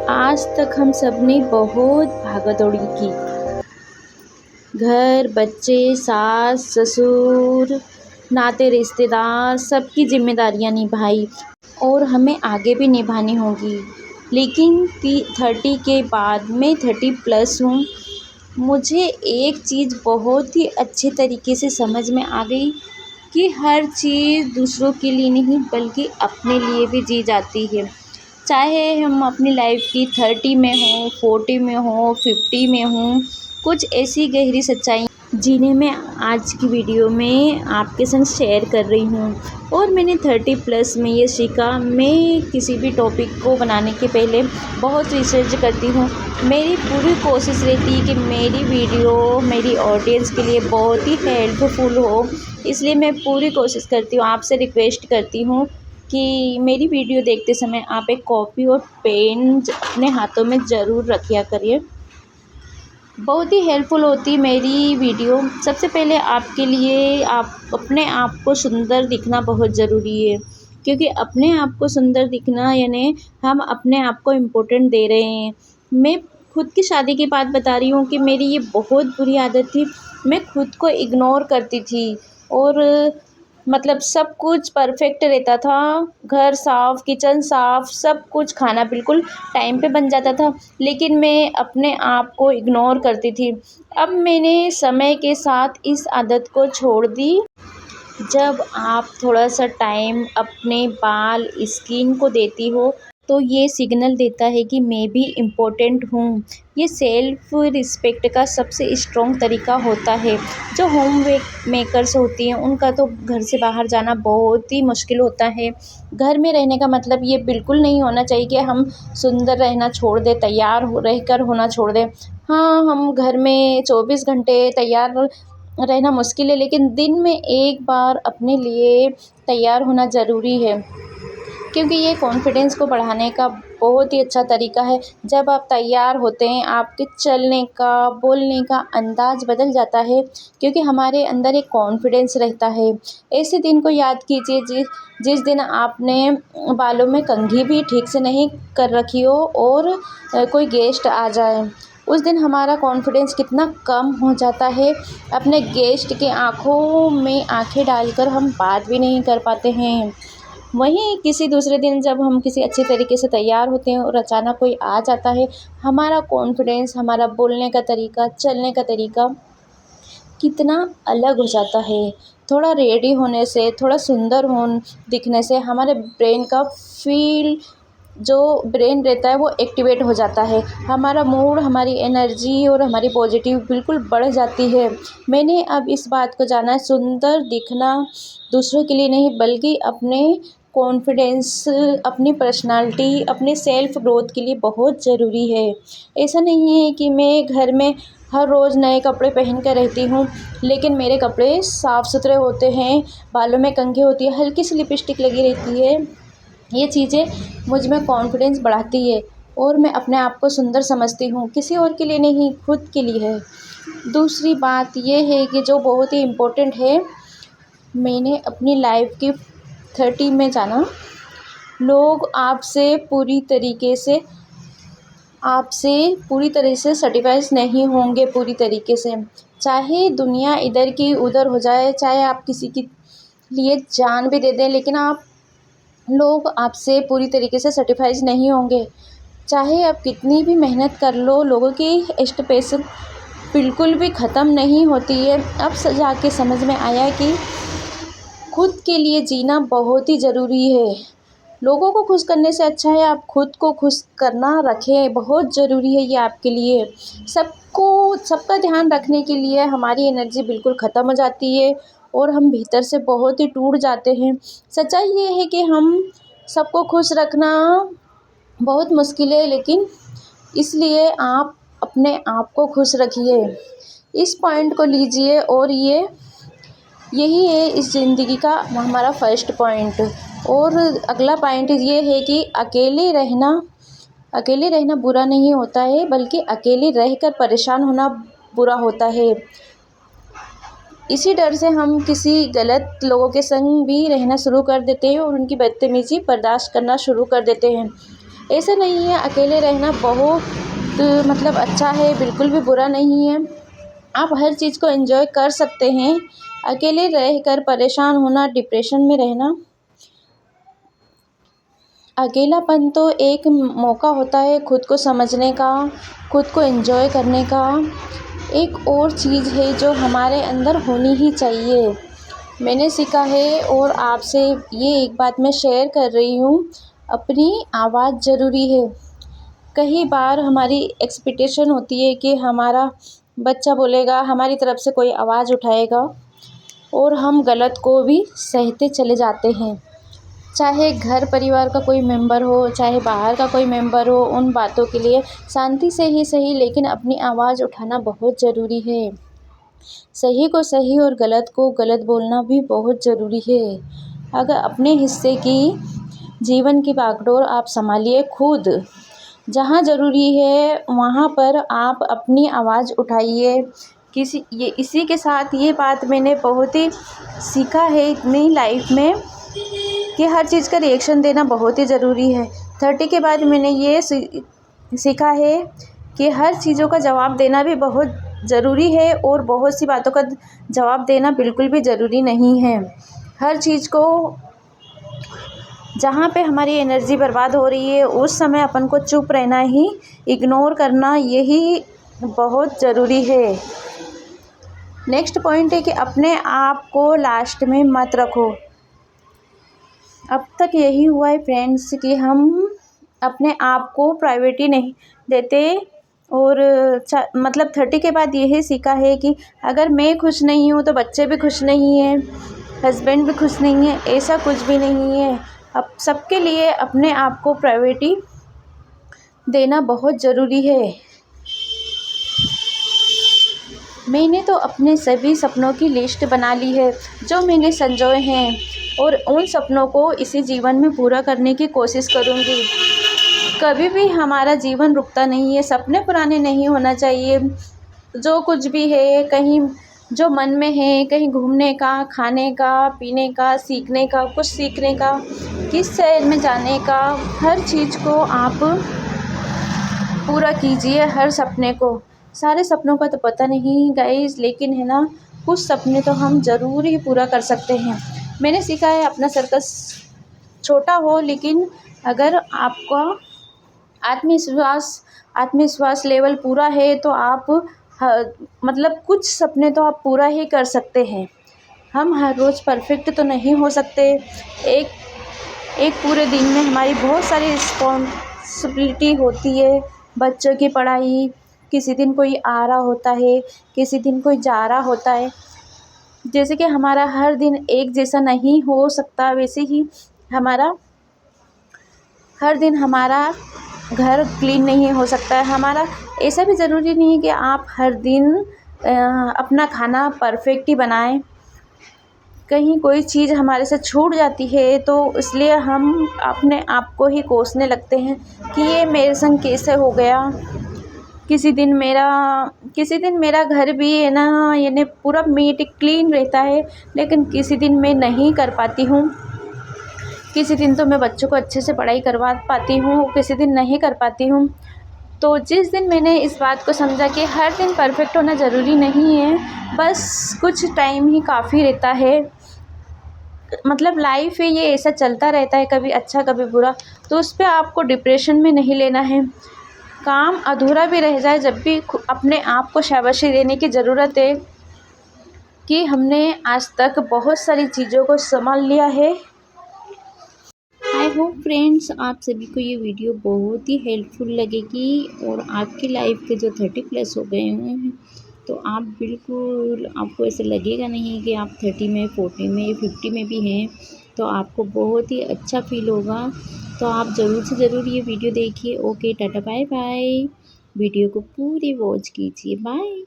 आज तक हम सब ने बहुत भागा-दौड़ी की। घर, बच्चे, सास, ससुर, नाते रिश्तेदार सबकी ज़िम्मेदारियाँ निभाई और हमें आगे भी निभानी होगी। लेकिन 30 के बाद मैं 30 प्लस हूँ। मुझे एक चीज़ बहुत ही अच्छे तरीके से समझ में आ गई कि हर चीज़ दूसरों के लिए नहीं बल्कि अपने लिए भी जी जाती है। चाहे हम अपनी लाइफ की 30 में हों, 40 में हों, 50 में हों, कुछ ऐसी गहरी सच्चाई जिन्हें मैं आज की वीडियो में आपके संग शेयर कर रही हूँ। और मैंने 30 प्लस में ये सीखा, मैं किसी भी टॉपिक को बनाने के पहले बहुत रिसर्च करती हूँ। मेरी पूरी कोशिश रहती है कि मेरी वीडियो मेरी ऑडियंस के लिए बहुत ही हेल्पफुल हो, इसलिए मैं पूरी कोशिश करती हूँ। आपसे रिक्वेस्ट करती हूँ कि मेरी वीडियो देखते समय आप एक कॉपी और पेन अपने हाथों में ज़रूर रखिया करिए। बहुत ही हेल्पफुल होती मेरी वीडियो। सबसे पहले आपके लिए आप अपने आप को सुंदर दिखना बहुत ज़रूरी है, क्योंकि अपने आप को सुंदर दिखना यानी हम अपने आप को इम्पोर्टेंट दे रहे हैं। मैं खुद की शादी की बात बता रही हूँ कि मेरी ये बहुत बुरी आदत थी। मैं खुद को इग्नोर करती थी और मतलब सब कुछ परफेक्ट रहता था, घर साफ़, किचन साफ़, सब कुछ, खाना बिल्कुल टाइम पे बन जाता था, लेकिन मैं अपने आप को इग्नोर करती थी। अब मैंने समय के साथ इस आदत को छोड़ दी। जब आप थोड़ा-सा टाइम अपने बाल, स्किन को देती हो, तो ये सिग्नल देता है कि मैं भी इम्पोर्टेंट हूँ। ये सेल्फ रिस्पेक्ट का सबसे स्ट्रॉन्ग तरीका होता है। जो होम मेकर्स होती हैं, उनका तो घर से बाहर जाना बहुत ही मुश्किल होता है। घर में रहने का मतलब ये बिल्कुल नहीं होना चाहिए कि हम सुंदर रहना छोड़ दें, तैयार रहकर होना छोड़ दें। हाँ, हम घर में 24 घंटे तैयार रहना मुश्किल है, लेकिन दिन में एक बार अपने लिए तैयार होना ज़रूरी है, क्योंकि ये कॉन्फिडेंस को बढ़ाने का बहुत ही अच्छा तरीका है। जब आप तैयार होते हैं, आपके चलने का, बोलने का अंदाज़ बदल जाता है, क्योंकि हमारे अंदर एक कॉन्फिडेंस रहता है। ऐसे दिन को याद कीजिए जिस दिन आपने बालों में कंघी भी ठीक से नहीं कर रखी हो और कोई गेस्ट आ जाए। उस दिन हमारा कॉन्फिडेंस कितना कम हो जाता है। अपने गेस्ट के आँखों में आँखें डालकर हम बात भी नहीं कर पाते हैं। वहीं किसी दूसरे दिन जब हम किसी अच्छे तरीके से तैयार होते हैं और अचानक कोई आ जाता है, हमारा कॉन्फिडेंस, हमारा बोलने का तरीका, चलने का तरीका कितना अलग हो जाता है। थोड़ा रेडी होने से, थोड़ा सुंदर दिखने से हमारे ब्रेन का जो ब्रेन रहता है वो एक्टिवेट हो जाता है। हमारा मूड, हमारी एनर्जी और हमारी पॉजिटिव बिल्कुल बढ़ जाती है। मैंने अब इस बात को जाना है, सुंदर दिखना दूसरों के लिए नहीं बल्कि अपने कॉन्फिडेंस, अपनी पर्सनालिटी, अपने सेल्फ ग्रोथ के लिए बहुत ज़रूरी है। ऐसा नहीं है कि मैं घर में हर रोज़ नए कपड़े पहन कर रहती हूँ, लेकिन मेरे कपड़े साफ़ सुथरे होते हैं, बालों में कंघी होती है, हल्की सी लिपस्टिक लगी रहती है। ये चीज़ें मुझ में कॉन्फिडेंस बढ़ाती है और मैं अपने आप को सुंदर समझती हूँ, किसी और के लिए नहीं, खुद के लिए है। दूसरी बात ये है कि जो बहुत ही इम्पोर्टेंट है, मैंने अपनी लाइफ की 30 में जाना, लोग आपसे पूरी तरह से सैटिस्फाइड नहीं होंगे पूरी तरीके से। चाहे दुनिया इधर की उधर हो जाए, चाहे आप किसी के लिए जान भी दे दें, लेकिन लोग आपसे पूरी तरीके से सैटिस्फाइड नहीं होंगे। चाहे आप कितनी भी मेहनत कर लो, लोगों की एक्सपेक्टेशन बिल्कुल भी ख़त्म नहीं होती है। अब जाके समझ में आया कि खुद के लिए जीना बहुत ही ज़रूरी है। लोगों को खुश करने से अच्छा है आप खुद को खुश करना रखें, बहुत ज़रूरी है ये आपके लिए। सबका ध्यान रखने के लिए हमारी एनर्जी बिल्कुल ख़त्म हो जाती है और हम भीतर से बहुत ही टूट जाते हैं। सच्चाई ये है कि हम सबको खुश रखना बहुत मुश्किल है, लेकिन इसलिए आप अपने आप को खुश रखिए। इस पॉइंट को लीजिए और यही है इस ज़िंदगी का हमारा फर्स्ट पॉइंट। और अगला पॉइंट ये है कि अकेले रहना बुरा नहीं होता है, बल्कि अकेले रहकर परेशान होना बुरा होता है। इसी डर से हम किसी गलत लोगों के संग भी रहना शुरू कर देते हैं और उनकी बदतमीज़ी बर्दाश्त करना शुरू कर देते हैं। ऐसा नहीं है, अकेले रहना बहुत मतलब अच्छा है, बिल्कुल भी बुरा नहीं है। आप हर चीज़ को एंजॉय कर सकते हैं। अकेले रहकर परेशान होना, डिप्रेशन में रहना, अकेलापन तो एक मौका होता है खुद को समझने का, खुद को एंजॉय करने का। एक और चीज़ है जो हमारे अंदर होनी ही चाहिए, मैंने सीखा है और आपसे ये एक बात मैं शेयर कर रही हूँ, अपनी आवाज़ ज़रूरी है। कई बार हमारी एक्सपेक्टेशन होती है कि हमारा बच्चा बोलेगा, हमारी तरफ से कोई आवाज़ उठाएगा और हम गलत को भी सहते चले जाते हैं। चाहे घर परिवार का कोई मेंबर हो, चाहे बाहर का कोई मेंबर हो, उन बातों के लिए शांति से ही सही लेकिन अपनी आवाज़ उठाना बहुत ज़रूरी है। सही को सही और गलत को गलत बोलना भी बहुत ज़रूरी है। अगर अपने हिस्से की जीवन की बागडोर आप संभालिए खुद। जहाँ ज़रूरी है वहाँ पर आप अपनी आवाज़ उठाइए। इसी के साथ ये बात मैंने बहुत ही सीखा है अपनी लाइफ में कि हर चीज़ का रिएक्शन देना बहुत ही ज़रूरी है। 30 के बाद मैंने ये सीखा है कि हर चीज़ों का जवाब देना भी बहुत ज़रूरी है और बहुत सी बातों का जवाब देना बिल्कुल भी ज़रूरी नहीं है। हर चीज़ को जहाँ पे हमारी एनर्जी बर्बाद हो रही है उस समय अपन को चुप रहना ही, इग्नोर करना, यही बहुत ज़रूरी है। नेक्स्ट पॉइंट है कि अपने आप को लास्ट में मत रखो। अब तक यही हुआ है फ्रेंड्स कि हम अपने आप को प्रायोरिटी नहीं देते और मतलब 30 के बाद यही सीखा है कि अगर मैं खुश नहीं हूँ तो बच्चे भी खुश नहीं हैं, हस्बैंड भी खुश नहीं है, ऐसा कुछ भी नहीं है। अब सबके लिए अपने आप को प्रायोरिटी देना बहुत ज़रूरी है। मैंने तो अपने सभी सपनों की लिस्ट बना ली है जो मैंने संजोए हैं और उन सपनों को इसी जीवन में पूरा करने की कोशिश करूँगी। कभी भी हमारा जीवन रुकता नहीं है, सपने पुराने नहीं होना चाहिए। जो कुछ भी है, कहीं जो मन में है, कहीं घूमने का, खाने का, पीने का, सीखने का, कुछ सीखने का, किस शहर में जाने का, हर चीज़ को आप पूरा कीजिए, हर सपने को। सारे सपनों का तो पता नहीं गाइस, लेकिन है ना, कुछ सपने तो हम ज़रूर ही पूरा कर सकते हैं। मैंने सीखा है अपना सर्कस छोटा हो लेकिन अगर आपका आत्मविश्वास लेवल पूरा है तो आप मतलब कुछ सपने तो आप पूरा ही कर सकते हैं। हम हर रोज़ परफेक्ट तो नहीं हो सकते। एक पूरे दिन में हमारी बहुत सारी रिस्पॉन्सिबिलिटी होती है। बच्चों की पढ़ाई, किसी दिन कोई आ रहा होता है, किसी दिन कोई जा रहा होता है। जैसे कि हमारा हर दिन एक जैसा नहीं हो सकता, वैसे ही हर दिन हमारा घर क्लीन नहीं हो सकता है। हमारा ऐसा भी ज़रूरी नहीं है कि आप हर दिन अपना खाना परफेक्ट ही बनाएं। कहीं कोई चीज़ हमारे से छूट जाती है तो इसलिए हम अपने आप को ही कोसने लगते हैं कि ये मेरे संग कैसे हो गया। किसी दिन मेरा घर भी है ना, यानी पूरा नीट क्लीन रहता है, लेकिन किसी दिन मैं नहीं कर पाती हूँ। किसी दिन तो मैं बच्चों को अच्छे से पढ़ाई करवा पाती हूँ, किसी दिन नहीं कर पाती हूँ। तो जिस दिन मैंने इस बात को समझा कि हर दिन परफेक्ट होना ज़रूरी नहीं है, बस कुछ टाइम ही काफ़ी रहता है। मतलब लाइफ है, ये ऐसा चलता रहता है, कभी अच्छा कभी बुरा, तो उस पर आपको डिप्रेशन में नहीं लेना है। काम अधूरा भी रह जाए जब भी अपने आप को शाबाशी देने की ज़रूरत है कि हमने आज तक बहुत सारी चीज़ों को संभाल लिया है। आई होप फ्रेंड्स आप सभी को ये वीडियो बहुत ही हेल्पफुल लगेगी और आपकी लाइफ के जो 30+ हो गए हैं तो आप बिल्कुल, आपको ऐसा लगेगा नहीं कि आप 30 में, 40 में, 50 में भी हैं, तो आपको बहुत ही अच्छा फील होगा। तो आप ज़रूर से ज़रूर ये वीडियो देखिए। ओके, टाटा बाय बाय। वीडियो को पूरी वॉच कीजिए। बाय।